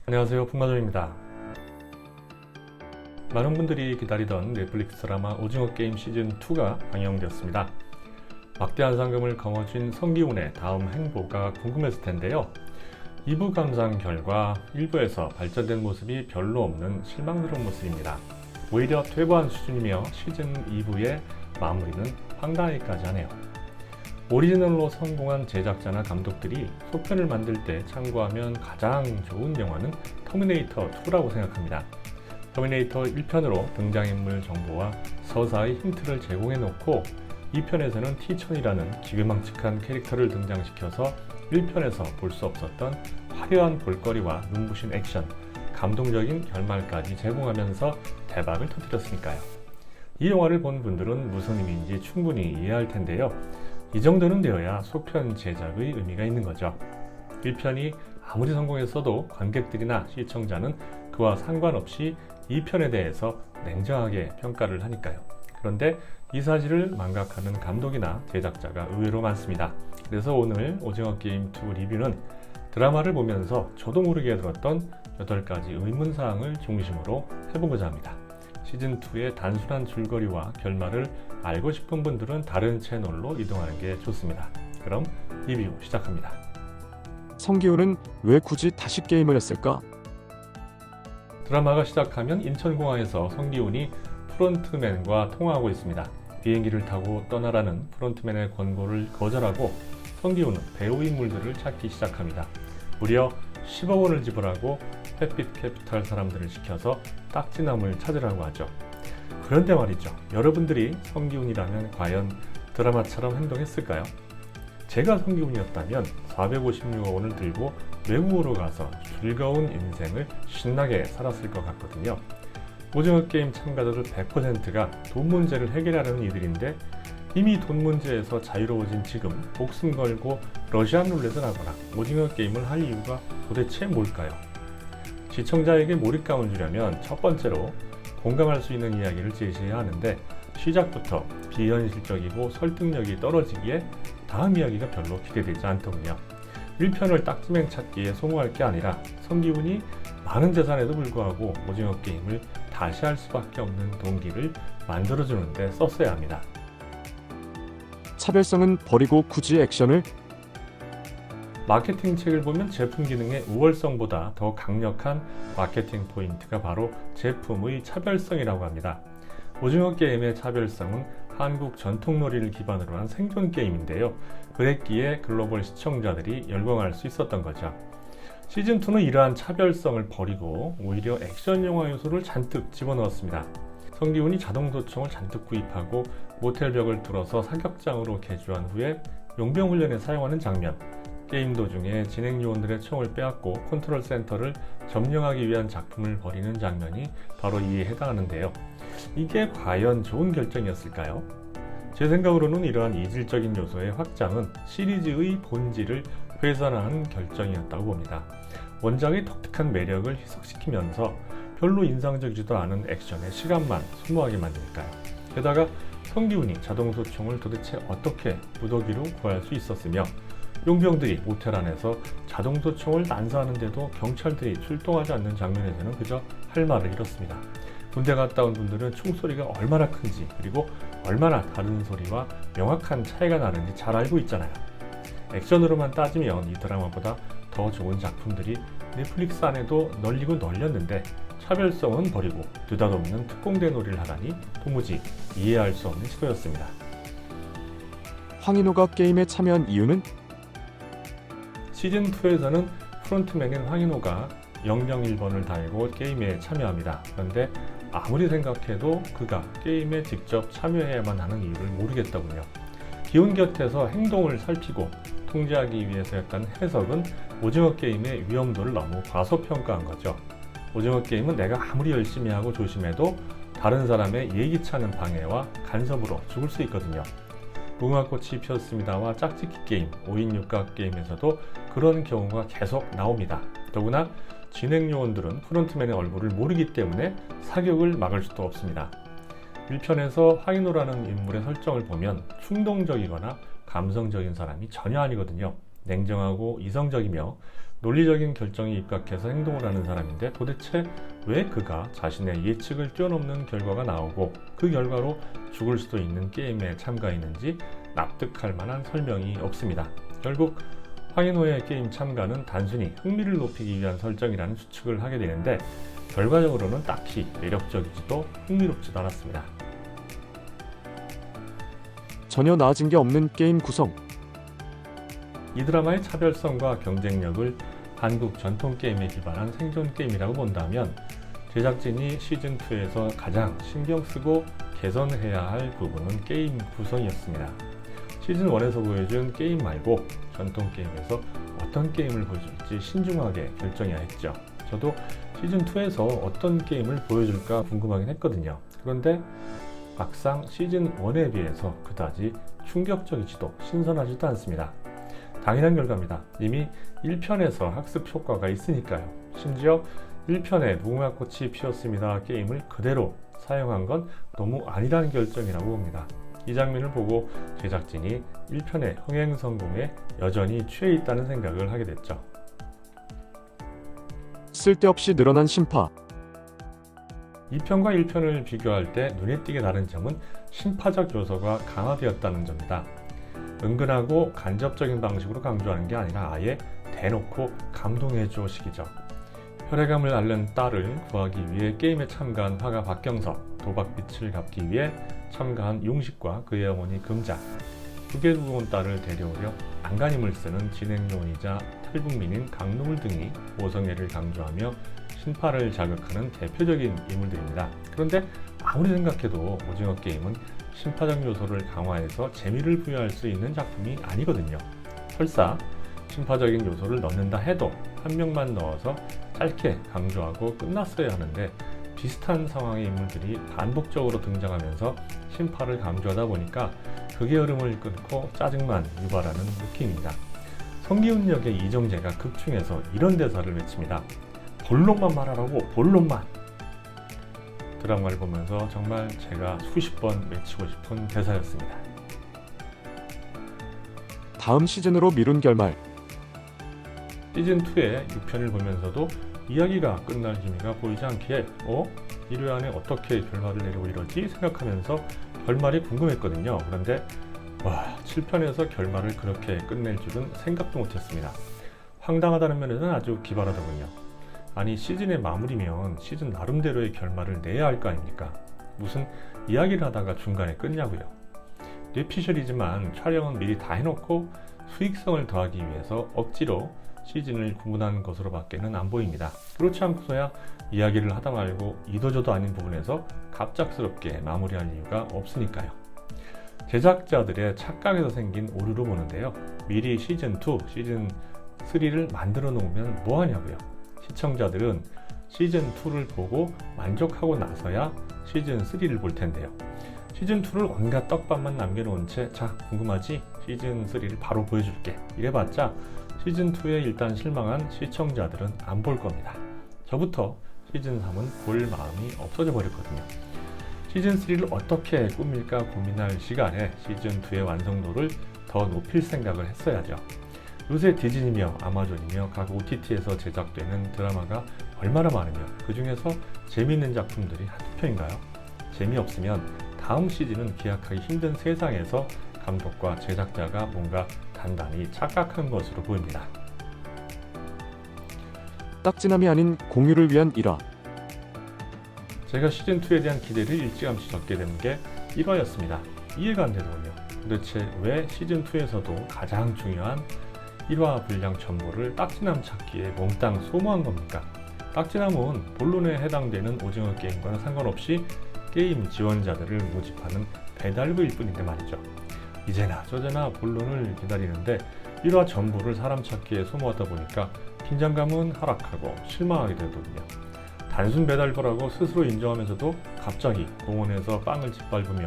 안녕하세요, 풍마정입니다. 많은 분들이 기다리던 넷플릭스 드라마 오징어 게임 시즌2가 방영되었습니다. 막대한 상금을 거머쥔 성기훈의 다음 행보가 궁금했을 텐데요. 2부 감상 결과 1부에서 발전된 모습이 별로 없는 실망스러운 모습입니다. 오히려 퇴보한 수준이며 시즌 2부의 마무리는 황당하기까지 하네요. 오리지널로 성공한 제작자나 감독들이 속편을 만들 때 참고하면 가장 좋은 영화는 터미네이터 2라고 생각합니다. 터미네이터 1편으로 등장인물 정보와 서사의 힌트를 제공해 놓고 2편에서는 T-1000이라는 기괴망측한 캐릭터를 등장시켜서 1편에서 볼 수 없었던 화려한 볼거리와 눈부신 액션, 감동적인 결말까지 제공하면서 대박을 터뜨렸으니까요. 이 영화를 본 분들은 무슨 의미인지 충분히 이해할 텐데요. 이 정도는 되어야 속편 제작의 의미가 있는 거죠. 1편이 아무리 성공했어도 관객들이나 시청자는 그와 상관없이 2편에 대해서 냉정하게 평가를 하니까요. 그런데 이 사실을 망각하는 감독이나 제작자가 의외로 많습니다. 그래서 오늘 오징어 게임 2 리뷰는 드라마를 보면서 저도 모르게 들었던 8가지 의문사항을 중심으로 해보고자 합니다. 시즌2의 단순한 줄거리와 결말을 알고 싶은 분들은 다른 채널로 이동하는 게 좋습니다. 그럼 리뷰 시작합니다. 성기훈은 왜 굳이 다시 게임을 했을까? 드라마가 시작하면 인천공항에서 성기훈이 프론트맨과 통화하고 있습니다. 비행기를 타고 떠나라는 프론트맨의 권고를 거절하고 성기훈은 배우 인물들을 찾기 시작합니다. 무려 10억 원을 지불하고 햇빛 캐피탈 사람들을 시켜서 딱지나무를 찾으라고 하죠. 그런데 말이죠. 여러분들이 성기훈이라면 과연 드라마처럼 행동했을까요? 제가 성기훈이었다면 456억 원을 들고 외국으로 가서 즐거운 인생을 신나게 살았을 것 같거든요. 오징어 게임 참가자들 100%가 돈 문제를 해결하려는 이들인데 이미 돈 문제에서 자유로워진 지금 목숨 걸고 러시안 룰렛을 하거나 오징어 게임을 할 이유가 도대체 뭘까요? 시청자에게 몰입감을 주려면 첫 번째로 공감할 수 있는 이야기를 제시해야 하는데 시작부터 비현실적이고 설득력이 떨어지기에 다음 이야기가 별로 기대되지 않더군요. 1편을 딱지맹 찾기에 소모할 게 아니라 성기훈이 많은 재산에도 불구하고 오징어 게임을 다시 할 수밖에 없는 동기를 만들어주는데 썼어야 합니다. 차별성은 버리고 굳이 액션을? 마케팅 책을 보면 제품 기능의 우월성보다 더 강력한 마케팅 포인트가 바로 제품의 차별성이라고 합니다. 오징어 게임의 차별성은 한국 전통놀이를 기반으로 한 생존 게임인데요. 그랬기에 글로벌 시청자들이 열광할 수 있었던 거죠. 시즌2는 이러한 차별성을 버리고 오히려 액션 영화 요소를 잔뜩 집어넣었습니다. 성기훈이 자동소총을 잔뜩 구입하고 모텔 벽을 뚫어서 사격장으로 개조한 후에 용병 훈련에 사용하는 장면, 게임 도중에 진행 요원들의 총을 빼앗고 컨트롤 센터를 점령하기 위한 작품을 벌이는 장면이 바로 이에 해당하는데요. 이게 과연 좋은 결정이었을까요? 제 생각으로는 이러한 이질적인 요소의 확장은 시리즈의 본질을 훼손하는 결정이었다고 봅니다. 원작의 독특한 매력을 희석시키면서 별로 인상적이지도 않은 액션에 시간만 소모하게 만드니까요. 게다가 성기훈이 자동소총을 도대체 어떻게 무더기로 구할 수 있었으며 용병들이 모텔 안에서 자동소총을 난사하는데도 경찰들이 출동하지 않는 장면에서는 그저 할 말을 잃었습니다. 군대 갔다 온 분들은 총소리가 얼마나 큰지 그리고 얼마나 다른 소리와 명확한 차이가 나는지 잘 알고 있잖아요. 액션으로만 따지면 이 드라마보다 더 좋은 작품들이 넷플릭스 안에도 널리고 널렸는데 차별성은 버리고 느닷없는 특공대 놀이를 하다니 도무지 이해할 수 없는 시도였습니다. 황인호가 게임에 참여한 이유는? 시즌2에서는 프론트맨인 황인호가 001번을 달고 게임에 참여합니다. 그런데 아무리 생각해도 그가 게임에 직접 참여해야만 하는 이유를 모르겠더군요. 기훈 곁에서 행동을 살피고 통제하기 위해서였던 해석은 오징어 게임의 위험도를 너무 과소평가한 거죠. 오징어 게임은 내가 아무리 열심히 하고 조심해도 다른 사람의 예기치 않은 방해와 간섭으로 죽을 수 있거든요. 무궁화꽃이 피었습니다와 짝짓기 게임, 5인 육각 게임에서도 그런 경우가 계속 나옵니다. 더구나 진행 요원들은 프론트맨의 얼굴을 모르기 때문에 사격을 막을 수도 없습니다. 1편에서 황인호라는 인물의 설정을 보면 충동적이거나 감성적인 사람이 전혀 아니거든요. 냉정하고 이성적이며 논리적인 결정에 입각해서 행동을 하는 사람인데 도대체 왜 그가 자신의 예측을 뛰어넘는 결과가 나오고 그 결과로 죽을 수도 있는 게임에 참가했는지 납득할 만한 설명이 없습니다. 결국 황인호의 게임 참가는 단순히 흥미를 높이기 위한 설정이라는 추측을 하게 되는데 결과적으로는 딱히 매력적이지도 흥미롭지도 않았습니다. 전혀 나아진 게 없는 게임 구성. 이 드라마의 차별성과 경쟁력을 한국 전통 게임에 기반한 생존 게임이라고 본다면 제작진이 시즌2에서 가장 신경 쓰고 개선해야 할 부분은 게임 구성이었습니다. 시즌1에서 보여준 게임 말고 전통 게임에서 어떤 게임을 보여줄지 신중하게 결정해야 했죠. 저도 시즌2에서 어떤 게임을 보여줄까 궁금하긴 했거든요. 그런데 막상 시즌1에 비해서 그다지 충격적이지도 신선하지도 않습니다. 당연한 결과입니다. 이미 1편에서 학습 효과가 있으니까요. 심지어 1편에 무궁화꽃이 피었습니다 게임을 그대로 사용한 건 너무 아니라는 결정이라고 봅니다. 이 장면을 보고 제작진이 1편의 흥행 성공에 여전히 취해 있다는 생각을 하게 됐죠. 쓸데없이 늘어난 심파. 2편과 1편을 비교할 때 눈에 띄게 다른 점은 심파적 요소가 강화되었다는 점입니다. 은근하고 간접적인 방식으로 강조하는 게 아니라 아예 대놓고 감동해줘식이죠. 혈액암을 앓는 딸을 구하기 위해 게임에 참가한 화가 박경석, 도박빛을 갚기 위해 참가한 용식과 그의 어머니 금자, 두개 두고 온 딸을 데려오려 안간힘을 쓰는 진행요원이자 탈북민인 강누물 등이 모성애를 강조하며 신파를 자극하는 대표적인 인물들입니다. 그런데 아무리 생각해도 오징어 게임은 심파적 요소를 강화해서 재미를 부여할 수 있는 작품이 아니거든요. 설사 심파적인 요소를 넣는다 해도 한 명만 넣어서 짧게 강조하고 끝났어야 하는데 비슷한 상황의 인물들이 반복적으로 등장하면서 심파를 강조하다 보니까 극의 흐름을 끊고 짜증만 유발하는 느낌입니다. 성기훈 역의 이정재가 극 중에서 이런 대사를 외칩니다. 본론만 말하라고, 본론만. 드라마를 보면서 정말 제가 수십 번 외치고 싶은 대사였습니다. 다음 시즌으로 미룬 결말. 시즌2의 6편을 보면서도 이야기가 끝날 기미가 보이지 않기에 1회 안에 어떻게 결말을 내려고 이러지? 생각하면서 결말이 궁금했거든요. 그런데 7편에서 결말을 그렇게 끝낼 줄은 생각도 못했습니다. 황당하다는 면에서는 아주 기발하더군요. 아니 시즌의 마무리면 시즌 나름대로의 결말을 내야 할 거 아닙니까? 무슨 이야기를 하다가 중간에 끊냐고요. 뇌피셜이지만 촬영은 미리 다 해놓고 수익성을 더하기 위해서 억지로 시즌을 구분한 것으로 밖에는 안 보입니다. 그렇지 않고서야 이야기를 하다 말고 이도저도 아닌 부분에서 갑작스럽게 마무리할 이유가 없으니까요. 제작자들의 착각에서 생긴 오류로 보는데요. 미리 시즌2, 시즌3를 만들어 놓으면 뭐하냐고요. 시청자들은 시즌2를 보고 만족하고 나서야 시즌3를 볼 텐데요. 시즌2를 온갖 떡밥만 남겨놓은 채 자 궁금하지? 시즌3를 바로 보여줄게 이래봤자 시즌2에 일단 실망한 시청자들은 안 볼 겁니다. 저부터 시즌3은 볼 마음이 없어져 버렸거든요. 시즌3를 어떻게 꾸밀까 고민할 시간에 시즌2의 완성도를 더 높일 생각을 했어야죠. 요새 디즈니며 아마존이며 각 OTT에서 제작되는 드라마가 얼마나 많으며 그 중에서 재미있는 작품들이 한두 편인가요? 재미없으면 다음 시즌은 기약하기 힘든 세상에서 감독과 제작자가 뭔가 단단히 착각한 것으로 보입니다. 딱지남이 아닌 공유를 위한 일화. 제가 시즌2에 대한 기대를 일찌감치 적게 된 게 1화였습니다. 이해가 안 되더군요. 도대체 왜 시즌2에서도 가장 중요한 1화 분량 첨부를 딱지남 찾기에 몽땅 소모한 겁니까? 딱지남은 본론에 해당되는 오징어 게임과는 상관없이 게임 지원자들을 모집하는 배달부일 뿐인데 말이죠. 이제나 저제나 본론을 기다리는데 1화 전부를 사람 찾기에 소모하다 보니까 긴장감은 하락하고 실망하게 되더군요. 단순 배달부라고 스스로 인정하면서도 갑자기 공원에서 빵을 짓밟으며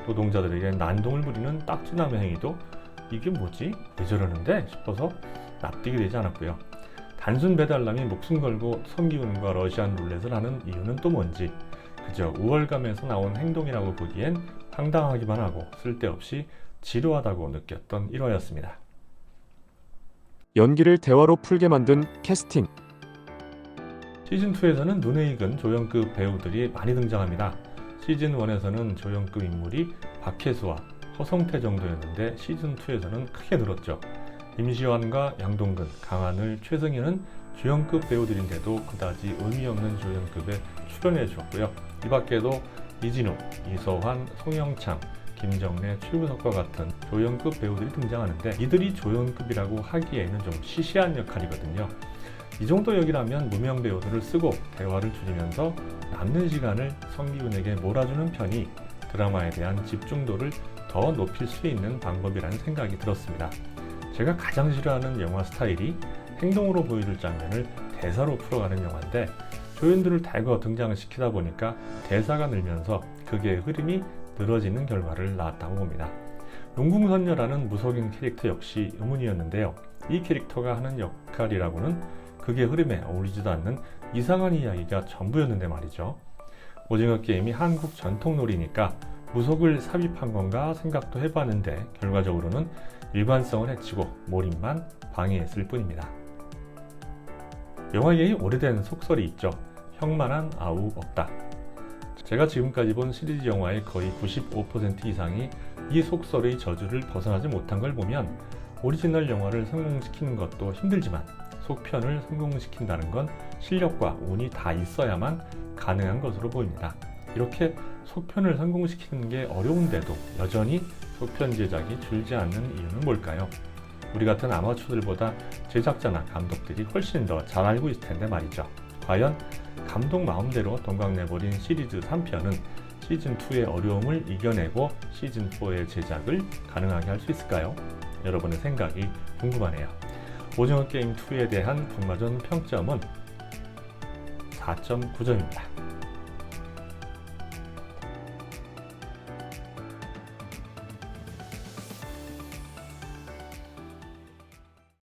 노동자들에게 난동을 부리는 딱지남의 행위도 이게 뭐지? 왜 저러는데? 싶어서 납득이 되지 않았고요. 단순 배달남이 목숨 걸고 성기훈과 러시안 룰렛을 하는 이유는 또 뭔지 그저 우월감에서 나온 행동이라고 보기엔 황당하기만 하고 쓸데없이 지루하다고 느꼈던 1화였습니다. 연기를 대화로 풀게 만든 캐스팅. 시즌2에서는 눈에 익은 조연급 배우들이 많이 등장합니다. 시즌1에서는 조연급 인물이 박혜수와 허성태 정도였는데 시즌2에서는 크게 늘었죠. 임시완과 양동근, 강하늘, 최승희는 주연급 배우들인데도 그다지 의미 없는 조연급에 출연해 주었고요. 이 밖에도 이진욱, 이서환, 송영창, 김정래, 최우석과 같은 조연급 배우들이 등장하는데 이들이 조연급이라고 하기에는 좀 시시한 역할이거든요. 이 정도 역이라면 무명 배우들을 쓰고 대화를 줄이면서 남는 시간을 성기훈에게 몰아주는 편이 드라마에 대한 집중도를 더 높일 수 있는 방법이라는 생각이 들었습니다. 제가 가장 싫어하는 영화 스타일이 행동으로 보여줄 장면을 대사로 풀어가는 영화인데 조연들을 대거 등장시키다 보니까 대사가 늘면서 극의 흐름이 늘어지는 결과를 낳았다고 봅니다. 용궁선녀라는 무속인 캐릭터 역시 의문이었는데요. 이 캐릭터가 하는 역할이라고는 극의 흐름에 어울리지도 않는 이상한 이야기가 전부였는데 말이죠. 오징어 게임이 한국 전통놀이니까 무속을 삽입한 건가 생각도 해봤는데 결과적으로는 일관성을 해치고 몰입만 방해했을 뿐입니다. 영화계의 오래된 속설이 있죠. 형만한 아우 없다. 제가 지금까지 본 시리즈 영화의 거의 95% 이상이 이 속설의 저주를 벗어나지 못한 걸 보면 오리지널 영화를 성공시키는 것도 힘들지만 속편을 성공시킨다는 건 실력과 운이 다 있어야만 가능한 것으로 보입니다. 이렇게 속편을 성공시키는 게 어려운데도 여전히 속편 제작이 줄지 않는 이유는 뭘까요? 우리 같은 아마추어들보다 제작자나 감독들이 훨씬 더 잘 알고 있을 텐데 말이죠. 과연 감독 마음대로 동강내버린 시리즈 3편은 시즌2의 어려움을 이겨내고 시즌4의 제작을 가능하게 할 수 있을까요? 여러분의 생각이 궁금하네요. 오징어 게임 2에 대한 북마전 평점은 4.9점입니다.